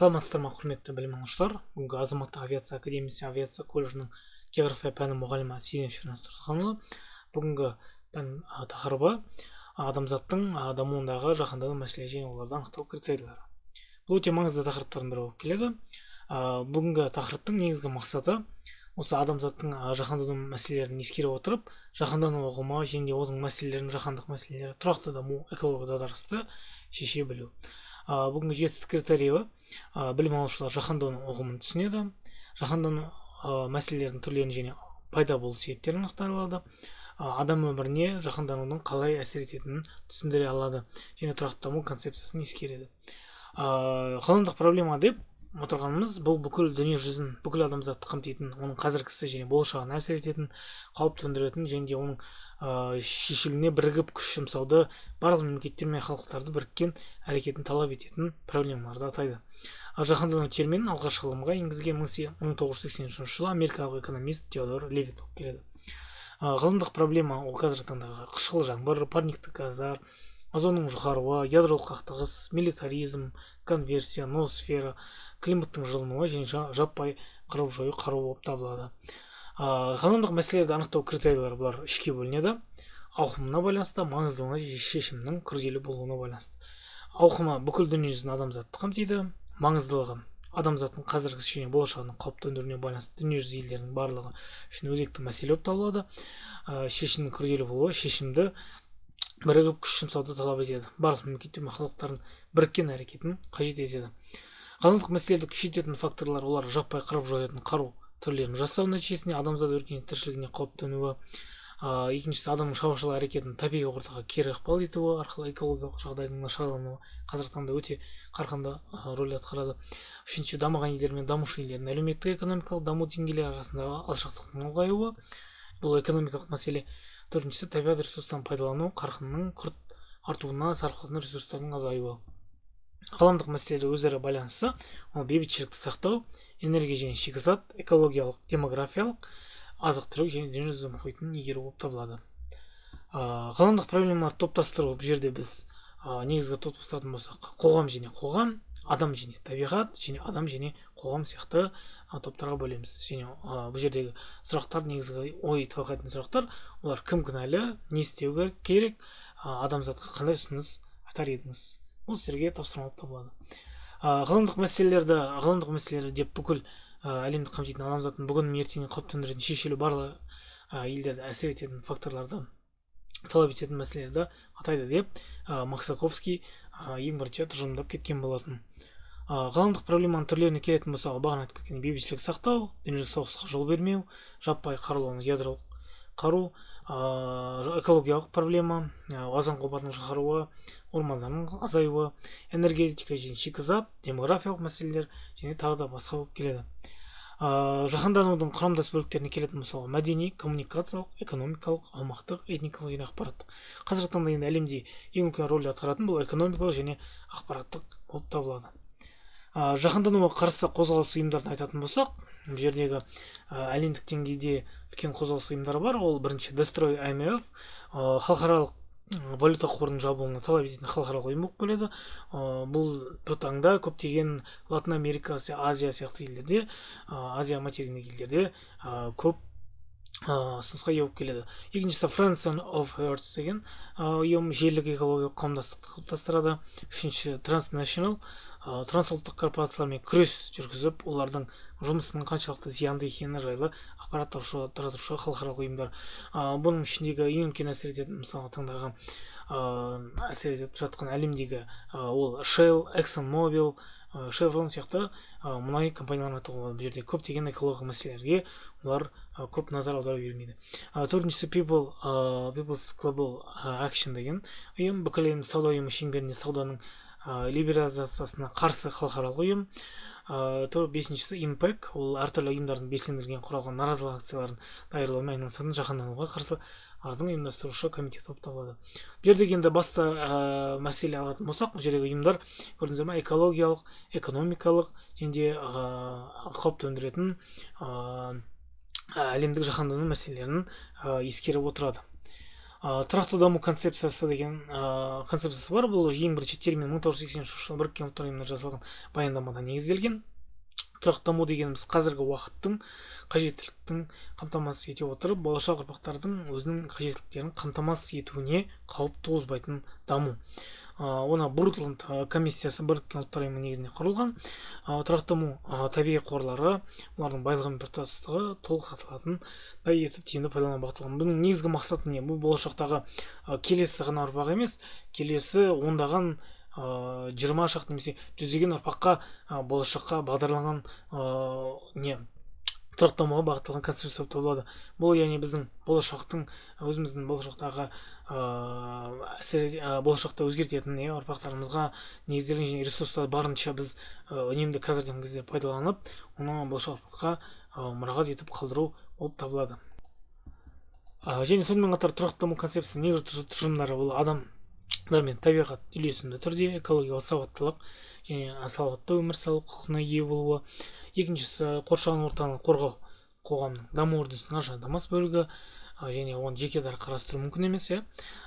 Саламатсыздар ма, құрметті білім алушылар. Бүгінгі азаматтық авиация академиясы авиация колледжінің география пәні мұғалімі Сенен Тұрсынханұлы. Бүгінгі пән тақырыбы адамзаттың дамуындағы жаһандану мәселелері және оларды анықтау критерийлері. Бұл өте маңызды тақырыптардың бірі болып келеді. Бүгінгі тақырыптың негізгі мақсаты осы адамзаттың жаһандану мәселелерін ескере отырып, жаһандану ұғымы және оның мәселелерін, жаһандық мәселелері, тұрақты даму, экология дағдарысты шеше білу. Бүгінгі жетістік критерийі білім алушылар жаһандану ұғымын түсінеді, жаһандану мәселелерінің түрлерін және пайда болу себептерін анықтай алады, адам өміріне жаһанданудың қалай әсер ететінін түсіндіре алады және тұрақты даму концепциясын ескереді. Ғаламдық проблема деп отырғанымыз бұл бүкіл дүние жүзін, бүкіл адамзатты қамтитын, оның қазіргісі және болашағына әсер ететін, қауіп төндіретін және де оның шешілуіне бірігіп күш жұмсауды, барлық мемлекеттер мен халықтарды біріккен әрекетін талап ететін проблемаларды атайды. Жаһандану терминін алғашқы ғылымға енгізген 1983 жылы америкалық экономист Теодор Левит болып келеді. Ғылымдық проблема ол қазіргі таңдағы қышқыл жаңбыр, парниктік газдар, озонның жұқаруы, ядролық қақтығыс, милитаризм, конверсия, ноосфера, климаттың жылынуы және жаппай қырып-жою қару болып табылады. Ғаламдық мәселелерді анықтау критерийлері бұлар үшке бөлінеді. Ауқымына байланысты, маңыздылығына және шешімнің күрделі болуына байланысты. Ауқымы бүкіл дүние жүзін адамзатты қамтиды. Маңыздылығы адамзаттың қазіргі және болашағының қауіп төндіруіне байланысты дүние жүзі елдерінің барлығы үшін өзекті мәселе болып табылады. Шешімнің күрделі болуы шешімді бірігіп күш жұмсауды талап етеді. Барлық мемлекеттер мен халықтардың біріккен әрекетін қажет етеді. Ғаламдық мәселелерді күшейтетін факторлар олар жаппай қырып жоятын қару түрлерін жасау нәтижесінде адамзат өркениет тіршілігіне қауіп төнуі, екіншісі адамның шаруашылық әрекетін табиғи ортаға кері ықпал етуі арқылы экологиялық жағдайдың нашарлануы қазіргі таңда өте қарқынды рөл атқарады. Үшінші, дамыған елдер мен дамушы елдердің әлеуметтік экономикалық даму деңгейлері арасындағы алшақтықтың ұлғаюы, бұл экономикалық мәселе. Төртіншісі, табиғат ресурстарын пайдалану қарқынының күрт артуына сарқылатын ресурстардың азаюы. Ғаламдық мәселелер өзара байланысы, ол бейбітшілікті сақтау, энергия және шикізат, экологиялық, демографиялық, азық-түлік және дүниежүзі мұхитын игеру болып табылады. Ғаламдық проблемаларды топтастыру, бұл жерде біз негізгі топтастыратын болсақ, қоғам және қоғам, адам және табиғат және адам және қоғам сияқты топтарға бөлеміз. Және бұл жердегі сұрақтар, негізгі ой талқылайтын сұрақтар, олар кім кінәлі, не істеу керек, адамзатқа қандай ұсыныс айтар едіңіз? Бұл сіздерге тапсырма болып табылады. Ғаламдық мәселелер деп бүкіл әлемді қамтитын адамзаттың бүгін ертеңіне қауіп төндіретін шешілу барлық елдерді әсер ететін факторларды талап ететін мәселелерді атайды деп Максаковский ең бірінші тұжырымдап кеткен болатын. Ғаламдық проблеманың түрлеріне келетін болсақ, бағана айтып кеткен бейбітшілік сақтау, дүниежүзілік соғысқа жол бермеу, жаппай қарулану, ядролық қару, экологиялық проблема, озон қабатының жұқаруы, ормандардың азаюы, энергетика және шикізат, демографиялық мәселелер және тағы да басқа болып келеді. Жаһанданудың құрамдас бөліктеріне келетін болсақ, мәдени, коммуникациялық, экономикалық, аумақтық, этникалық және ақпараттық. Қазіргі таңда енді әлемде ең үлкен рөл атқаратын бұл экономикалық және ақпараттық болып табылады. Жаһандануға қарсы қозғалыс ұйымдарын айтатын болсақ, бұл жердегі әлемдік деңгейде үлкен қозғалыс ұйымдары бар. Ол бірінші Destroy IMF, халықаралық валюта қорының жабылуына талап ететін халықаралық ұйым болып келеді. Бұл таңда көптеген Латын Америка, Азия сияқты елдерде, Азия материгіндегі елдерде көп ұсынысқа ие болып келеді. Екіншісі Friends of Earth деген ұйым желілік экологиялық қауымдастықты қалыптастырады. Үшінші Transnational, трансұлттық корпорациялармен күрес жүргізіп, олардың жұмысының қаншалықты зиянды екені жайлы ақпарат таратушы халықаралық ұйымдар. Бұның ішіндегі ең үлкен әсер ететін, мысалы таңдағы әсер етіп жатқан әлемдегі ол Shell, ExxonMobil, Chevron сияқты мұнай компанияларын айтуға болады. Бұл жерде көптеген экологиялық мәселелерге олар көп назар аударып бермейді. Төртіншісі People's Global Action деген ұйым, бүкіл әлемдік сауда ұйымы шеңберінде сауданың либерализациясына қарсы халықаралық ұйым. Бесіншісі INPEC, ол әртүрлі ұйымдардың белсенділігінен құралған наразылық акцияларын даярлаумен айналысатын жаһандануға қарсы ұйымдастырушы комитет болып табылады. Бұл жердегі енді басты мәселе алатын болсақ, бұл жердегі ұйымдар көрдіңіздер ме, экологиялық, экономикалық және қауіп төндіретін әлемдік жаһандану мәселелерін ескеріп отырады. тұрақты даму концепциясы деген концепциясы бар. Бұл ең бірінші термин 1980 жылы біріккен ұлттар ұйымында жасалған баяндамада негізделген. Тұрақты даму дегеніміз қазіргі уақыттың қажеттіліктің қамтамасыз ете отырып, болашақ ұрпақтардың өзінің қажеттіліктерін қамтамасыз етуіне қауіп туғызбайтын даму. Оны Брундланд комиссиясы біріккен ұлттар ұйымы негізінде құрылған. Тұрақты даму табиғи қорлары, олардың байлығы мен біртұтастығы толық сақталатындай етіп тиімді пайдалануға бағытталған. Бұның негізгі мақсаты не? Бұл болашақтағы келесі ғана ұрпақ емес, келесі ондаған 20 шақты немесе жүздеген ұрпаққа болашаққа бағдарланған тұрақты дамуға бағытталған концепция болып табылады. Бұл яғни біздің болашақтың өзіміздің болашақтағы болашақта өзгертетін ұрпақтарымызға негізделген және ресурстарды барынша біз үнемді қазірдің кезде пайдаланып, оны болашақ ұрпаққа мұрағат етіп қалдыру болып табылады. Және сонымен қатар тұрақты даму концепциясының негізгі тұжырымдары бұл адамдар мен табиғат үйлесімді түрде экологиялық сауаттылық және салауатты өмір сүру құқығына ие болуы. Екіншісі қоршаған ортаны қорғау қоғамның даму үрдісінің ажырамас бөлігі және оны жеке дара қарастыру мүмкін емес.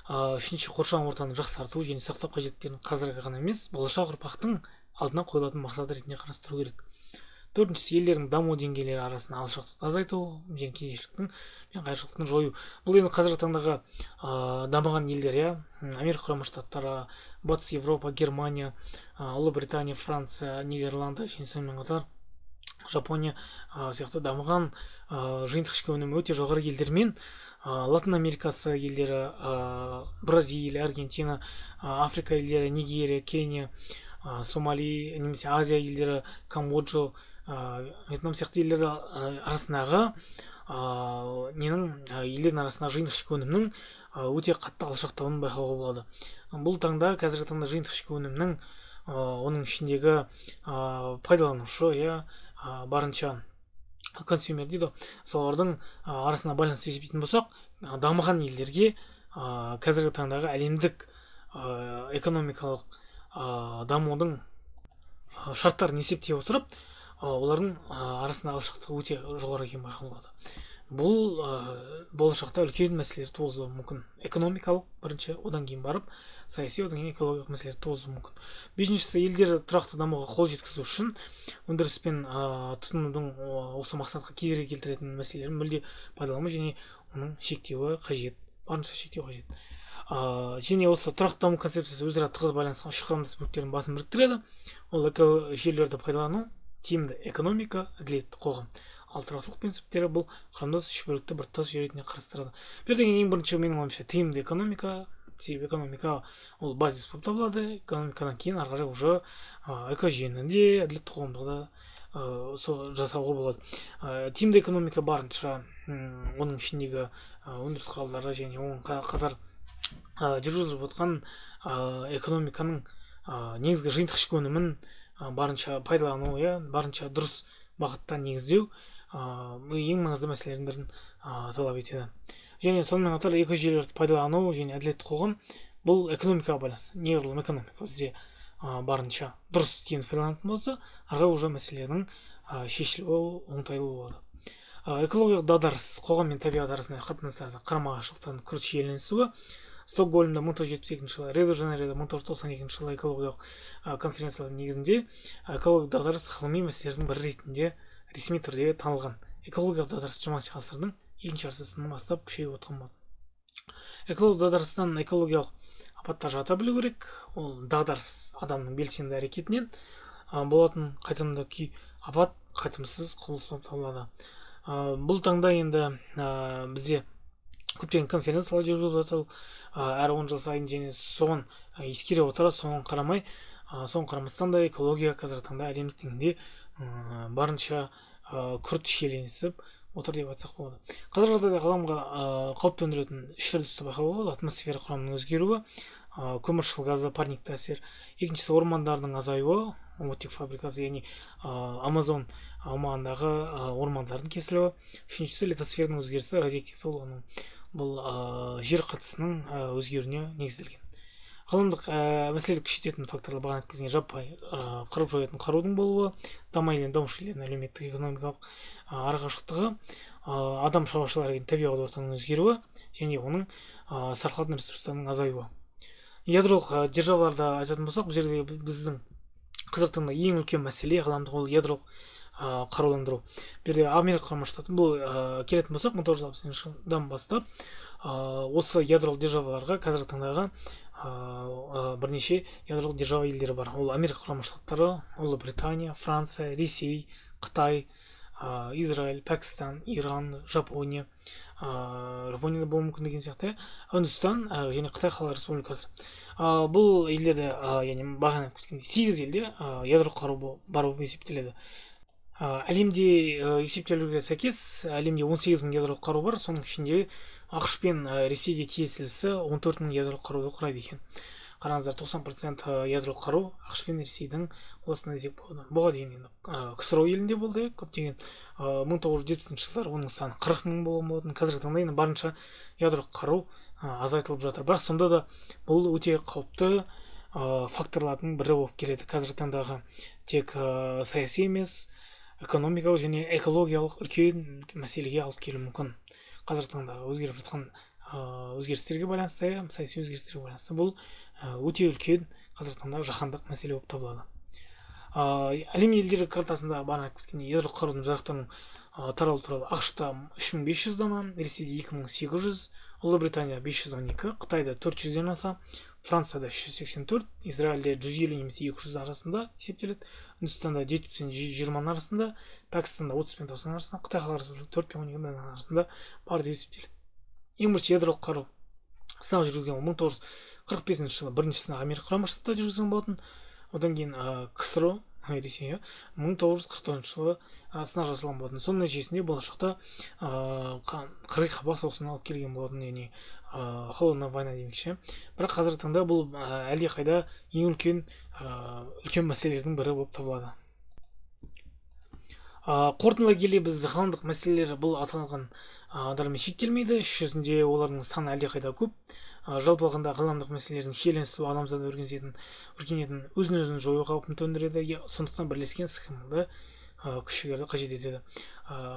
Үшінші қоршаған ортаны жақсарту және сақтау қажеттіліктерін қазіргі ғана емес, болашақ ұрпақтың алдына қойылатын мақсат ретінде қарастыру керек. Төртіншісі елдердің даму деңгейлері арасында алшақтықты азайту және кедейшіліктің мен қайшылықтың жою. Бұл енді қазіргі таңдағы дамыған елдер, Америка құрама штаттары, Батыс Европа, Германия, Ұлыбритания, Франция, Нидерланды және сонымен қатар Жапония сияқты дамыған жиынтық ішкі өнімі өте жоғары елдермен Латын Америкасы елдері, Бразилия, Аргентина, Африка елдері, Нигерия, Кения, Сомали, немесе Азия елдері, Камбоджа, Вьетнам сияқты елдер арасындағы елдердің арасындағы жиынтық ішкі өнімнің өте қатты алшақтауын байқауға болады. Бұл таңда қазіргі таңда жиынтық ішкі өнімнің оның ішіндегі пайдаланушы барынша консюмер дейді, солардың арасына байланыс есептейтін болсақ, дамыған елдерге қазіргі таңдағы әлемдік экономикалық дамудың шарттарын есептей отырып, олардың арасында алшақтығы өте жоғары екені байқалады. Бұл болашақта үлкен мәселелер туғызуы мүмкін. Экономикалық бірінші, одан кейін барып саяси, одан кейін экологиялық мәселелер туғызуы мүмкін. Бесіншісі, елдер тұрақты дамуға қол жеткізу үшін өндіріс пен тұтынудың осы мақсатқа кедергі келтіретін мәселелерін мүлде пайдаланбау және оның шектеуі қажет, барынша шектеу қажет. Және осы тұрақты даму концепциясы өзара тығыз байланысқан үш құрамдас бөліктердің басын біріктіреді. Ол жүйелерді пайдалану, тиімді экономика, әділетті қоғам. Ал тұрақтылық принциптері бұл құрамдас үш бөлікті біртұтас жүйе ретінде қарастырады. Бұл деген ең бірінші менің ойымша тиімді экономика. Себебі экономика ол базис болып табылады. Экономикадан кейін ары қарай уже экожүйені де әділетті қоғамды да жасауға болады. Тиімді экономика барынша оның ішіндегі өндіріс құралдары және оған қатар жүргізіліп жатқан экономиканың негізгі жиынтық ішкі өнімін барынша пайдалану, барынша дұрыс бағытта негіздеу ең маңызды мәселелердің бірін талап етеді. Және сонымен қатар экожүйелерді пайдалану және әділетті қоғам бұл экономикаға байланысты. Неғұрлым экономика бізде барынша дұрыс тиімді пайдаланатын болса, ары уже мәселелердің шешілуі оңтайлы болады. Экологиялық дағдарыс қоғам мен табиғат арасындағы қатынастарды қарама-қайшылықтардың күрт шиеленісуі. Стокгольмда 1972 жылы, Рио-де-Жанейрода 1992 жылы экологиялық конференциялардың негізінде экологиялық дағдарыс ғылыми мәселелердің бірі ретінде ресми түрде танылған. Экологиялық дағдарыс 20 ғасырдың екінші жартысынан бастап күшейіп отырған болды. Экологиялық дағдарыстан экологиялық апатта жата білу керек. Ол дағдарыс адамның белсенді әрекетінен болатын қайтымды күй, апат қайтымсыз құбылыс болып табылады. Бұл таңда енді бізде көптеген конференциялар жүргізіліп жатыр. Әр 10 жыл сайын және соған ескере отыра, соған қарамастан да экология қазіргі таңда әлемдік деңгейде барынша күрт шиеленісіп отыр деп айтсақ болады. Қазіргі жағдайда ғаламға қауіп төндіретін үш үрдісті байқауға болады. Атмосфера құрамының өзгеруі, көміршыл газы, парниктік әсер. Екіншісі ормандардың азаюы, оттек фабрикасы, яғни Амазон аумағындағы ормандардың кесілуі. Үшіншісі литосфераның өзгерісі, радиоактивті улану. Бұл жер қыртысының өзгеруіне негізделген. Ғаламдық мәселелерді күшейтетін факторлар бағана айтып кеткен жаппай қырып жоятын қарудың болуы, даму елдерінің әлеуметтік экономикалық арақашықтығы, адам шаруашылығы табиғат ортаның өзгеруі және оның сарқылатын ресурстарының азаюы. Ядролық державаларда айтатын болсақ, бұл жерде біздің қызықтың ең үлкен мәселе ғаламдық ол ядролық қаруландыру. Бұл жерде Америка құрама штаты, бұл келетін болсақ 1960 жылдан бастап осы ядролық державаларға қазіргі таңдағы бірнеше ядролық держава елдері бар. Ол Америка құрама штаттары, Ұлыбритания, Франция, Ресей, Қытай, Израиль, Пәкістан, Иран, Жапония, Жапонияда болуы мүмкін деген сияқты, Үндістан және Қытай Халық Республикасы. Бұл елдерде, яғни бағана айтып кеткендей, 8 елде ядролық қару бар болып есептеледі. Әлемде есептеулерге сәйкес, әлемде 18 мың ядролық қару бар, соның ішінде ақш пен Ресейге тиесілісі 14 мың ядролық қаруды құрайды екен. Қараңыздар, 90% ядролық қару ақш пен Ресейдің қоластында десек болады. Бұған дейін енді КСРО елінде болды, көптеген 1970 жылдар оның саны 40 мың болған болатын. Қазіргі таңда енді барынша ядролық қару азайтылып жатыр. Бірақ сонда да бұл өте қауіпті факторлардың бірі болып келеді. Қазіргі таңдағы тек саяси емес, экономикалық және экологиялық үлкен мәселеге алып келуі мүмкін. Қазіргі таңдағы өзгеріп жатқан өзгерістерге байланысты, саяси өзгерістерге байланысты бұл өте үлкен қазіргі таңдағы жаһандық мәселе болып табылады. Әлем елдері картасында бағана айтып кеткендей, ядролық қарудың жарақтарының таралу туралы ақшта 3500 дана, Ресейде 2800, Ұлыбритания 512, Қытайда 400-ден аса, Францияда 184, Израильде 150 немесе 200 арасында есептеледі, Үндістанда 7-20 арасында, Пәкістанда 30-90 арасында, Қытай Халық Республикасы 4-12 арасында бар деп есептеледі. Ең бірінші ядролық қару сынақ жүргізген 1945 жылы бірінші сынақ Америка құрама штаттарында жүргізген болатын. Одан кейін КСРО, Ресей 1944 жылы сынақ жасалған болатын. Соның нәтижесінде болашақта Қырғыз Қабақ соғысына алып келген болатын, яғни холодная война демекші. Бірақ қазіргі таңда бұл әлдеқайда ең үлкен мәселелердің бірі болып табылады. Қорытындылай келе біз ғаламдық мәселелер бұл аталған дармен шектелмейді. Іс жүзінде олардың саны әлдеқайда көп. Жалпы алғанда ғаламдық мәселелердің шиеленісуі адамзада өркениетін өзін жою қаупін төндіреді. Сондықтан бірлескен іс-қимылды күш-жігерді қажет етеді.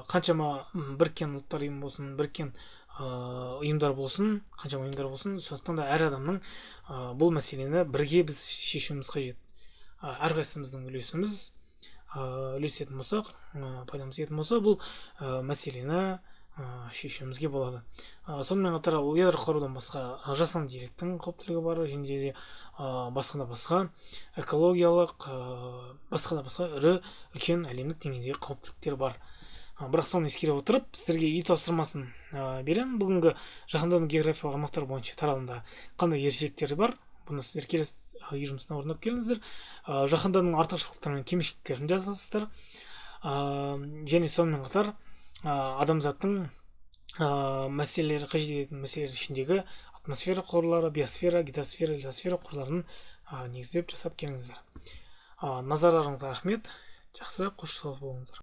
Қаншама біріккен ұлттар ұйымы болсын, біріккен ұйымдар болсын, сондықтан да әр адамның бұл мәселені бірге біз шешуіміз қажет. Әрқайсымыздың үлесетін болсақ, пайдамыз ететін болса, бұл мәселені шешуімізге болады. Сонымен қатар ол ядролық қарудан басқа жасанды интеллекттің қауіптілігі бар, және де басқа экологиялық, басқа ірі үлкен әлемдік деңгейдегі қауіптіліктер бар. Бірақ соны ескере отырып, сіздерге үй тапсырмасын беремін. Бүгінгі жаһандану географиялық аймақтар бойынша таралымда қандай ерекшеліктері бар? Бұны сіздер келесі үй жұмысына орындап келіңіздер. Жаһандану артықшылықтары мен кемшіліктерін жазасыздар. Және сонымен қатар адамзаттың мәселелері, қажет ететін мәселелер ішіндегі атмосфера қорлары, биосфера, гидросфера, литосфера қорларын негіздеп жасап келіңіздер. Назарларыңызға рахмет. Жақсы, қош сау болыңыздар.